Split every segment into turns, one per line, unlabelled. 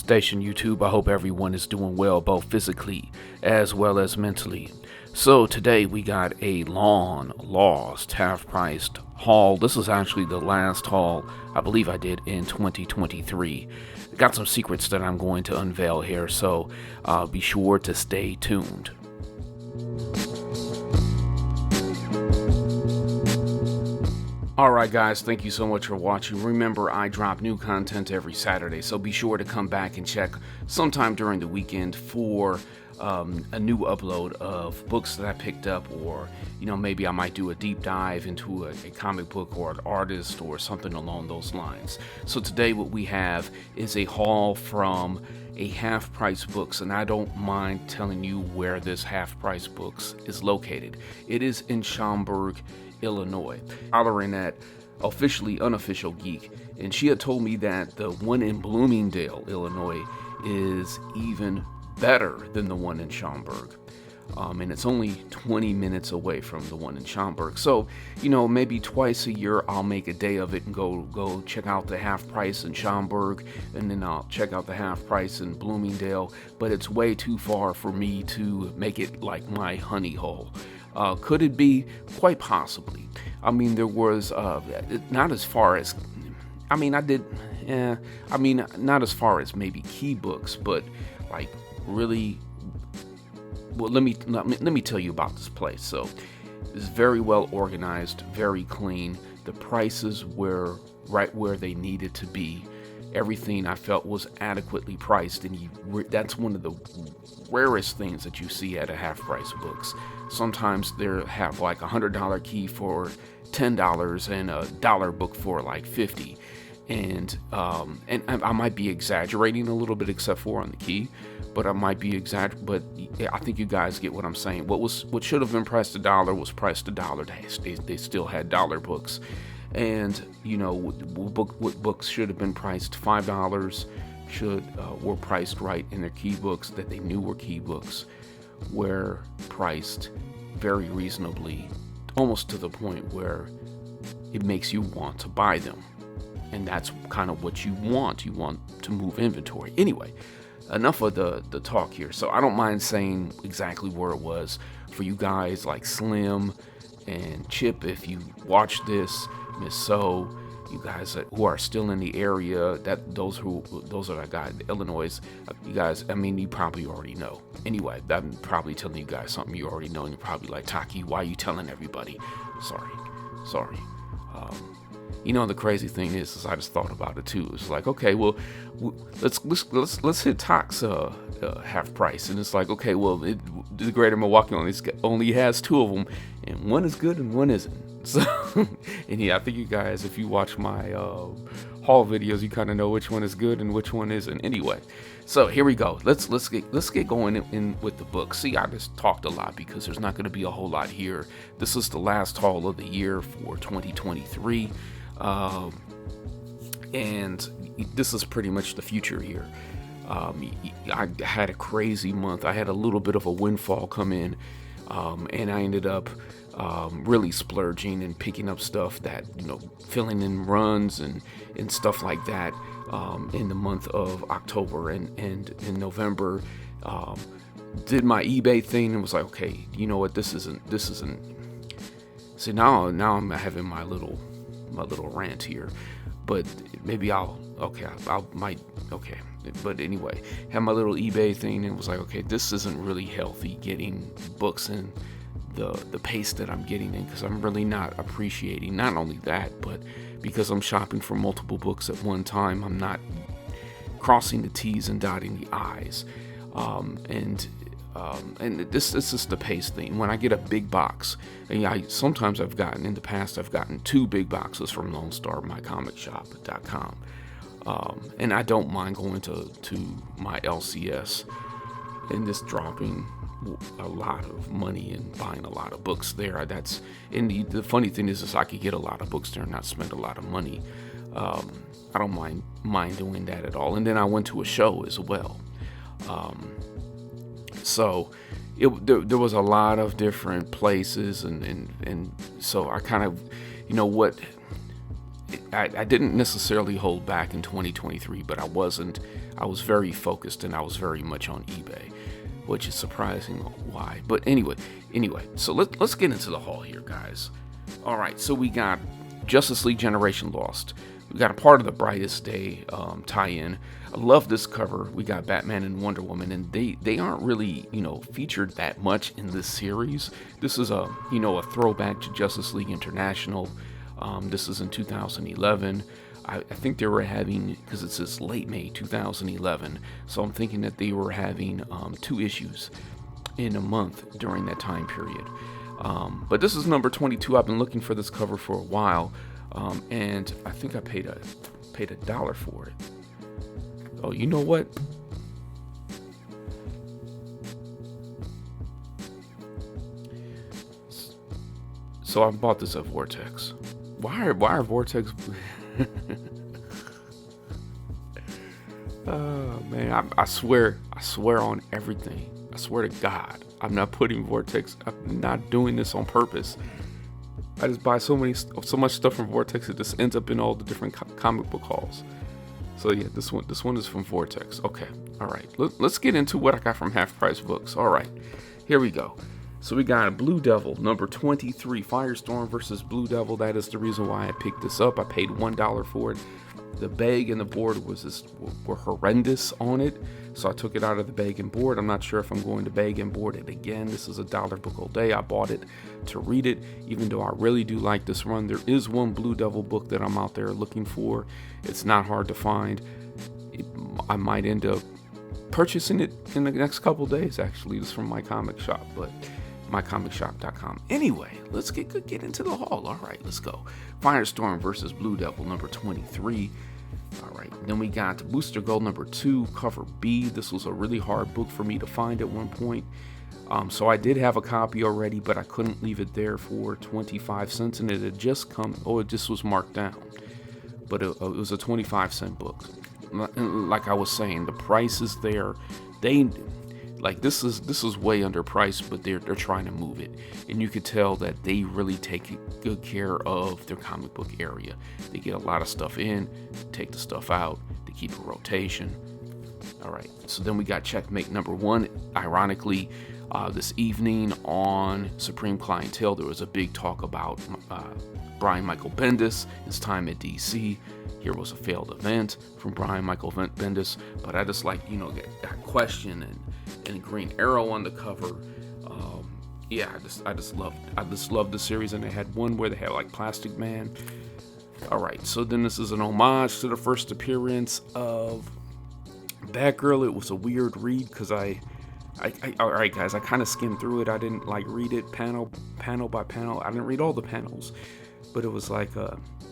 station, YouTube. I hope everyone is doing well, both physically as well as mentally. So today we got a long lost half-priced haul. This is actually the last haul I believe I did in 2023. Got some secrets that I'm going to unveil here, so be sure to stay tuned. Alright guys, thank you so much for watching. Remember, I drop new content every Saturday, so be sure to come back and check sometime during the weekend for a new upload of books that I picked up, or maybe I might do a deep dive into a comic book or an artist or something along those lines. So today what we have is a haul from a half-price books, and I don't mind telling you where this half-price books is located. It is in Schaumburg, Illinois. Hollering at officially unofficial geek, and she had told me that the one in Bloomingdale, Illinois is even better than the one in Schaumburg. And it's only 20 minutes away from the one in Schaumburg. So, maybe twice a year I'll make a day of it and go check out the half price in Schaumburg, and then I'll check out the half price in Bloomingdale. But it's way too far for me to make it like my honey hole. Could it be? Quite possibly. I mean, there was not as far as, not as far as maybe key books, but like really. Well, let me tell you about this place. So, it's very well organized, very clean. The prices were right where they needed to be. Everything I felt was adequately priced, and that's one of the rarest things that you see at a half-price books. Sometimes they have like $100 key for $10 and a dollar book for like $50. And I might be exaggerating a little bit, except for on the key, but I might be but yeah, I think you guys get what I'm saying. What should have been priced $1 was priced $1. They still had dollar books, and what books should have been priced $5 were priced right, in their key books that they knew were key books were priced very reasonably, almost to the point where it makes you want to buy them. And that's kind of what you want. You want to move inventory. Anyway, enough of the talk here. So I don't mind saying exactly where it was for you guys like Slim and Chip. If you watch this, Miss So, you guys who are still in the area, those that I got in Illinois, you guys, you probably already know. Anyway, I'm probably telling you guys something you already know, and you're probably like, Taki, why are you telling everybody? Sorry. The crazy thing is I just thought about it too. It's like, okay, well, let's hit Tok's half price, and it's like, okay, well, the Greater Milwaukee only has two of them, and one is good and one isn't. So, and yeah, I think you guys, if you watch my haul videos, you kind of know which one is good and which one isn't. Anyway, so here we go. Let's get going in with the book. See, I just talked a lot because there's not going to be a whole lot here. This is the last haul of the year for 2023. And this is pretty much the future here. I had a crazy month. I had a little bit of a windfall come in, and I ended up really splurging and picking up stuff that, filling in runs and stuff like that in the month of October and in November. Did my eBay thing and was like, okay, you know what, this isn't. See, now I'm having my little rant here, but maybe but anyway, had my little eBay thing and was like, okay, this isn't really healthy, getting books in the pace that I'm getting in, because I'm really not appreciating, not only that, but because I'm shopping for multiple books at one time, I'm not crossing the T's and dotting the I's, and this is the pace thing. When I get a big box, and sometimes in the past I've gotten 2 big boxes from Lone Star MyComicShop.com, and I don't mind going to my LCS and just dropping a lot of money and buying a lot of books there. And the funny thing is I could get a lot of books there and not spend a lot of money. I don't mind doing that at all. And then I went to a show as well. So there was a lot of different places, and so I kind of, I didn't necessarily hold back in 2023, but I wasn't I was very focused and I was very much on eBay, which is surprising why. But anyway, so let's get into the haul here, guys. All right, so we got Justice League Generation Lost. We got a Part of the Brightest Day tie-in. I love this cover. We got Batman and Wonder Woman, and they aren't really, featured that much in this series. This is a throwback to Justice League International. This is in 2011. I think they were having, because it says late May 2011, so I'm thinking that they were having 2 issues in a month during that time period. But this is number 22. I've been looking for this cover for a while, and I think I paid $1 for it. Oh, you know what? So I bought this at Vortex. Why are Vortex? Oh man, I swear on everything. I swear to God, I'm not putting Vortex. I'm not doing this on purpose. I just buy so much stuff from Vortex. It just ends up in all the different comic book hauls. So yeah, this one is from Vortex. Okay, all right. Let's get into what I got from Half Price Books. All right, here we go. So we got Blue Devil, number 23, Firestorm versus Blue Devil. That is the reason why I picked this up. I paid $1 for it. The bag and the board were horrendous on it, so I took it out of the bag and board. I'm not sure if I'm going to bag and board it again. This is a $1 book all day. I bought it to read it, even though I really do like this run. There is one Blue Devil book that I'm out there looking for. It's not hard to find. I might end up purchasing it in the next couple days, actually. It's from my comic shop, but mycomicshop.com. Anyway, let's get into the haul. All right, let's go. Firestorm versus Blue Devil, number 23. All right, then we got Booster Gold number 2, cover B. This was a really hard book for me to find at one point. So I did have a copy already, but I couldn't leave it there for 25 cents, and it had just come. Oh, it just was marked down, but it was a 25-cent book. Like I was saying, the price is there. This is way underpriced, but they're trying to move it, and you could tell that they really take good care of their comic book area. They get a lot of stuff in, take the stuff out, they keep a rotation. All right, so then we got Checkmate number 1. Ironically, this evening on Supreme Clientele, there was a big talk about Brian Michael Bendis, his time at DC. Here was a failed event from Brian Michael Bendis, but I just like, that question and Green Arrow on the cover. I just loved the series, and they had one where they had like Plastic Man. All right, so then this is an homage to the first appearance of Batgirl. It was a weird read because all right guys, I kind of skimmed through it. I didn't read it panel by panel. I didn't read all the panels, but it was like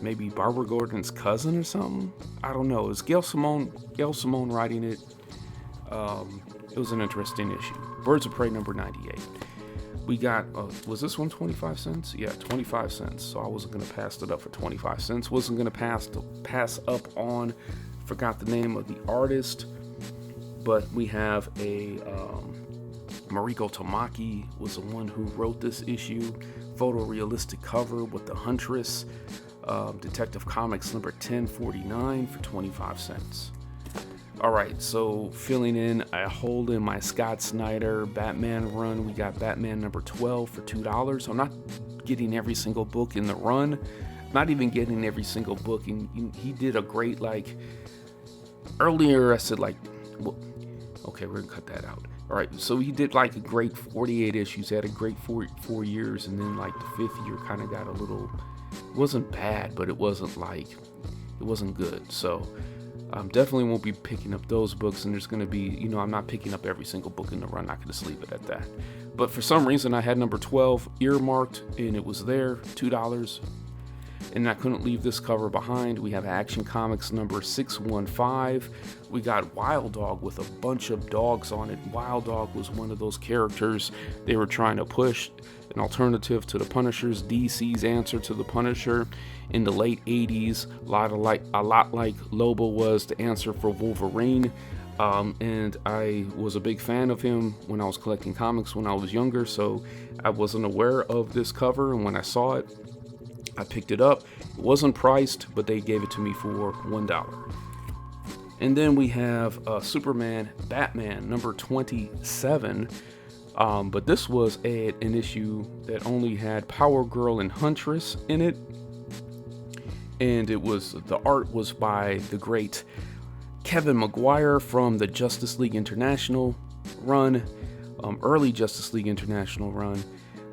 maybe Barbara Gordon's cousin or something. I don't know. It was Gail Simone writing it. It was an interesting issue. Birds of Prey number 98. We got, was this one 25 cents? Yeah, 25 cents. So I wasn't going to pass it up for 25 cents. Wasn't going to pass up on, forgot the name of the artist, but we have a, Mariko Tamaki was the one who wrote this issue. Photorealistic cover with the Huntress. Detective Comics number 1049 for 25 cents. Alright, so filling in a hole in my Scott Snyder Batman run, we got Batman number 12 for $2. I'm not getting every single book in the run, not even getting every single book, and he did a great, earlier I said well, okay, we're gonna cut that out. Alright, so he did a great 48 issues, he had a great four years, and then the 5th year kind of got a little, it wasn't bad, but it wasn't good, so definitely won't be picking up those books, and there's going to be, I'm not picking up every single book in the run. I could just leave it at that. But for some reason, I had number 12 earmarked, and it was there, $2, and I couldn't leave this cover behind. We have Action Comics number 615. We got Wild Dog with a bunch of dogs on it. Wild Dog was one of those characters they were trying to push, an alternative to the Punisher's, DC's answer to the Punisher in the late 80s, a lot like Lobo was the answer for Wolverine. And I was a big fan of him when I was collecting comics when I was younger, so I wasn't aware of this cover, and when I saw it, I picked it up. It wasn't priced, but they gave it to me for $1. And then we have Superman Batman number 27. But this was an issue that only had Power Girl and Huntress in it. And the art was by the great Kevin Maguire from the Justice League International run, early Justice League International run.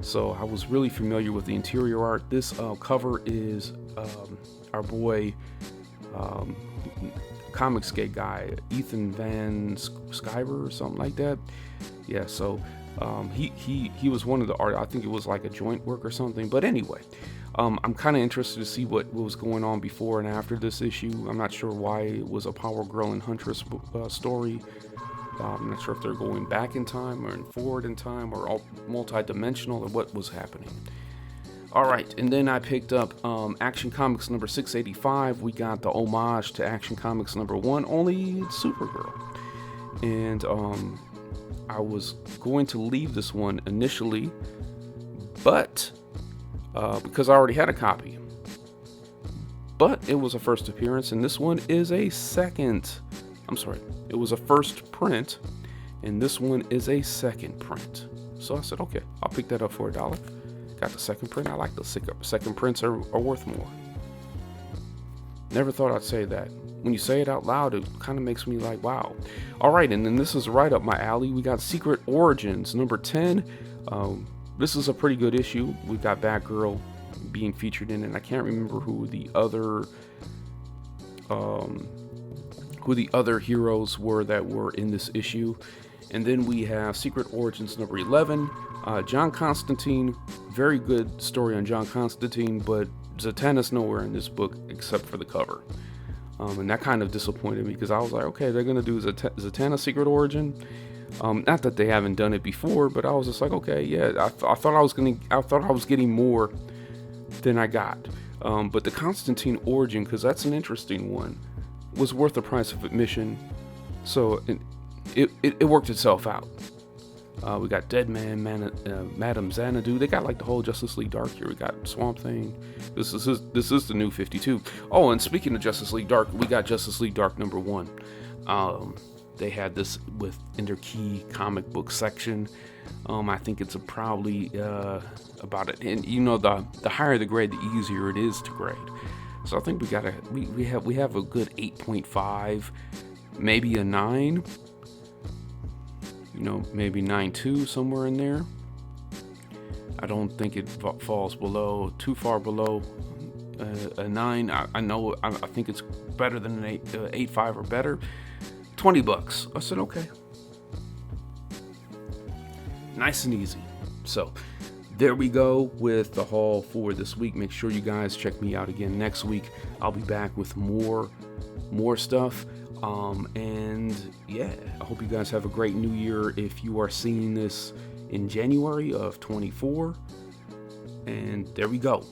So I was really familiar with the interior art. This cover is our boy, Comics Gay guy, Ethan Van Sciver or something like that. Yeah, so he was one of the art. I think it was like a joint work or something. But anyway, I'm kind of interested to see what was going on before and after this issue. I'm not sure why it was a Power Girl and Huntress story. I'm not sure if they're going back in time or forward in time or all multi-dimensional or what was happening. All right, and then I picked up Action Comics number 685. We got the homage to Action Comics number 1, only Supergirl. And I was going to leave this one initially, but because I already had a copy. But it was a first appearance, and this one is a it was a first print, and this one is a second print. So I said, okay, I'll pick that up for $1. Got the second print. I like the second prints are worth more. Never thought I'd say that. When you say it out loud, it kind of makes me like, wow. All right, and then this is right up my alley. We got Secret Origins number 10. This is a pretty good issue. We've got Batgirl being featured in it. I can't remember who the other heroes were that were in this issue. And then we have Secret Origins number 11. John Constantine, very good story on John Constantine, but Zatanna's nowhere in this book except for the cover. And that kind of disappointed me because I was like, okay, they're going to do Zatanna Secret Origin. Not that they haven't done it before, but I was just like, okay, yeah, I thought I was getting more than I got. But the Constantine Origin, because that's an interesting one, was worth the price of admission. So it worked itself out. We got Deadman, Madame Xanadu. They got like the whole Justice League Dark here. We got Swamp Thing. This is the new 52. Oh, and speaking of Justice League Dark, we got Justice League Dark number 1. They had this in their key comic book section. I think it's probably about it. And you know, the higher the grade, the easier it is to grade. So I think we have a good 8.5, maybe a 9. You know, maybe 9.2, somewhere in there. I don't think it falls too far below a 9. I think it's better than an 8.5 or better. $20. I said, okay. Nice and easy. So there we go with the haul for this week. Make sure you guys check me out again next week. I'll be back with more stuff. And yeah, I hope you guys have a great new year if you are seeing this in January of 24. And there we go.